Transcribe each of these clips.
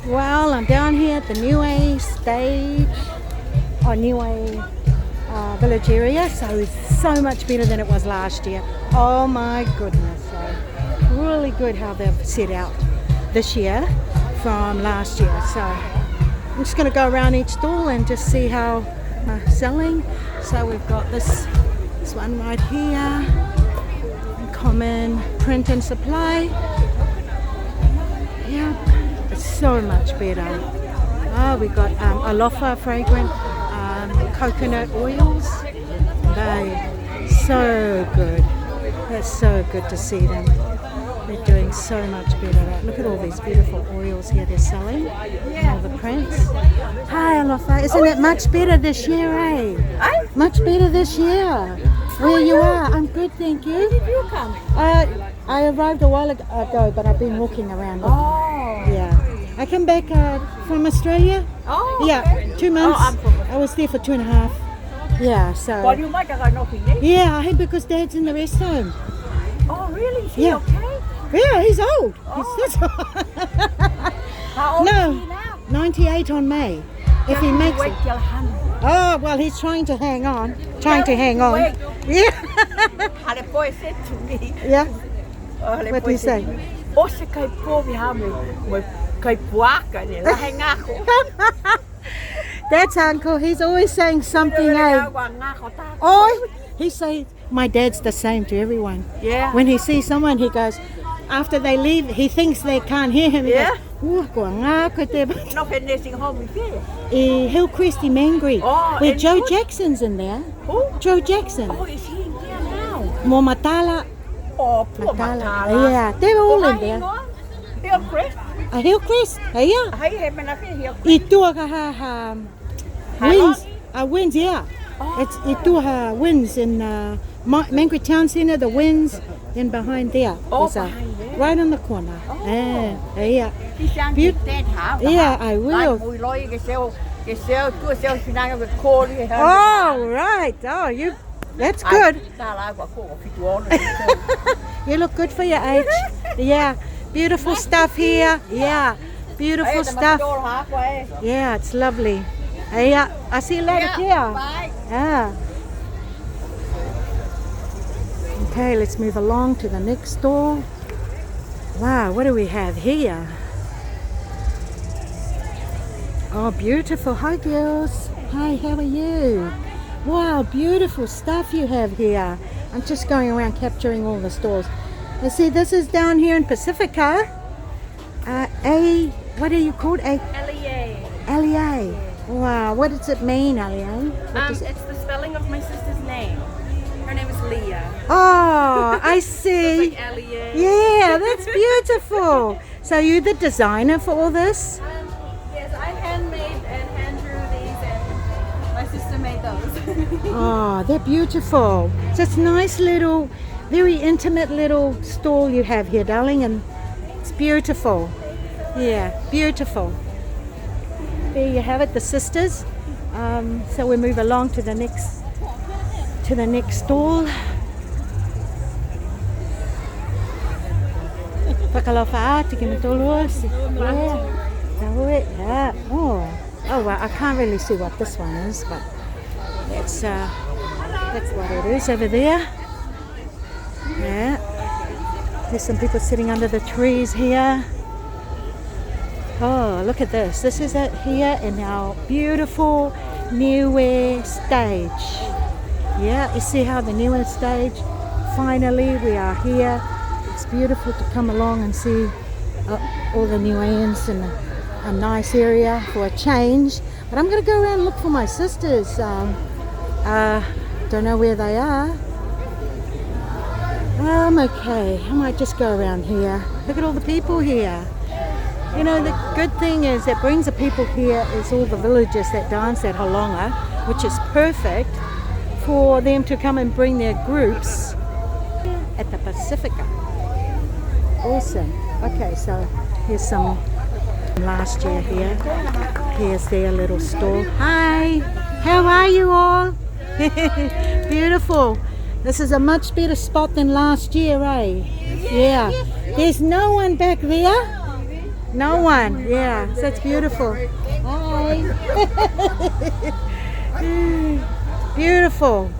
Well, I'm down here at the Niue stage, or Niue village area, so it's so much better than it was last year. Oh my goodness, so really good how they've set out this year from last year. So I'm just going to go around each stall and just see how they're selling. So we've got this one right here, common print and supply. Yeah, it's so much better. Oh, we got alofa fragrant coconut oils. They so good. It's so good to see them. They're doing so much better. Look at all these beautiful oils here they're selling. All the prints. Hi Alofa, isn't it much better this year, eh? Much better this year. Where you are? I'm good, thank you. When did you come? I arrived a while ago, but I've been walking around. Oh. Yeah. I came back from Australia. Oh. Yeah, 2 months. I'm from I was there for 2.5. Yeah, so. Well, you might have nothing there. Yeah, I had because Dad's in the rest home. Oh, really? Is he Yeah. okay? Yeah, he's old. Oh. He's How old No. is he now? 98 on May. If he makes wait it. till 100. Oh, well, he's trying to hang on. Trying to hang on. Wait. Yeah. How the boy said to me. Yeah. What do you say? O se kai po mi ha me kai puaka ni la he ngā ko. That's Uncle. He's always saying something, eh? Oh, he says, my dad's the same to everyone. Yeah. When he sees someone, he goes, after they leave, he thinks they can't hear him. He Yeah. goes, "Kua ngā ko te No pe nursing home we feel. Hillcrest, Mangry. Oh, where and Joe good. Jackson's in there. Who? Joe Jackson. Oh, is he in there now? Momatala. Oh, poor Matala. Yeah, they're all in there. Hillcrest. A Hillcrest, yeah. How you have been up here? I tuaha winds, winds, yeah. It's I tuaha winds in Mangry Town Centre, the winds, then behind there. Oh, There's behind there. right on the corner. Oh. Yeah. He sang Beaut- his dead house. Yeah, I will. Mui loi ke seo tu seo sinanga ke kōri. Oh, right. Oh, that's good. Tā la kwa ko fitu ono. You look good for your age. Yeah. Beautiful stuff here. Yeah. Beautiful stuff. Yeah, it's lovely. Yeah. I see you later. Yeah. Bye. Yeah. Okay, let's move along to the next stall. Wow, what do we have here? Oh, beautiful. Hi, girls. Hi, how are you? Wow, beautiful stuff you have here. I'm just going around capturing all the stalls. You see, this is down here in Pasifika. What are you called? L-E-A. L-E-A. Wow, what does it mean, L-E-A? It's the spelling of my sister's name. Her name is Leah. Oh, I see. Like L-E-A. Yeah, that's beautiful. So you're the designer for all this? Yes, I handmade and hand drew these, and my sister made those. Oh, they're beautiful. So it's nice little, very intimate little stall you have here, darling, and it's beautiful. Yeah, beautiful. There you have it, the sisters. So we move along to the next stall. Pakalofa ati ki matulus. Yeah. Oh, well, I can't really see what this one is, but that's what it is over there. Yeah. There's some people sitting under the trees here. Oh, look at this. This is it here in our beautiful Niue stage. Yeah, you see how the Niue stage, finally we are here. It's beautiful to come along and see all the Niueans in a nice area for a change. But I'm going to go around and look for my sisters. Don't know where they are. Okay, I might just go around here. Look at all the people here. You know, the good thing is that brings the people here is all the villagers that dance at Halonga, which is perfect for them to come and bring their groups at the Pasifika. Awesome. Okay, so here's some last year here. Here's their little store. Hi, how are you all? Beautiful. This is a much better spot than last year, eh? Yeah. There's no one back there. No one. Yeah, that's beautiful. Hi. Beautiful.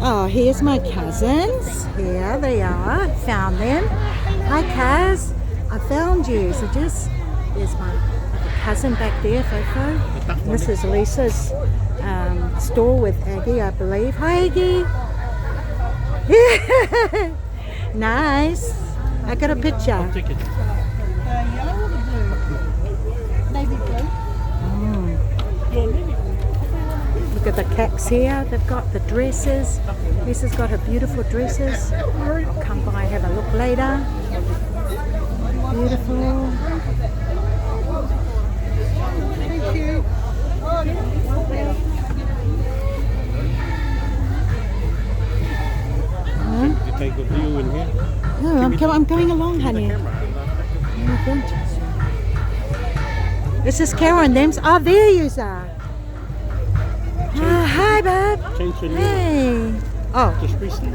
Oh, here's my cousins. Here they are. Found them. Hi, Kaz. I found you. So just there's my cousin back there, Fofo. This is Lisa's store with Aggie, I believe. Hi, Aggie. Nice. I got a picture. Take it. Yellow or the blue? Navy blue. Look at the caps here. They've got the dresses. Lisa's got her beautiful dresses. I'll come by and have a look later. Beautiful. Thank you. You take a view in here. No, I'm going along, honey. Oh, good. This is Karen. Them's there you are. Hi, babe. Change your name. Hey. Oh. Just recently.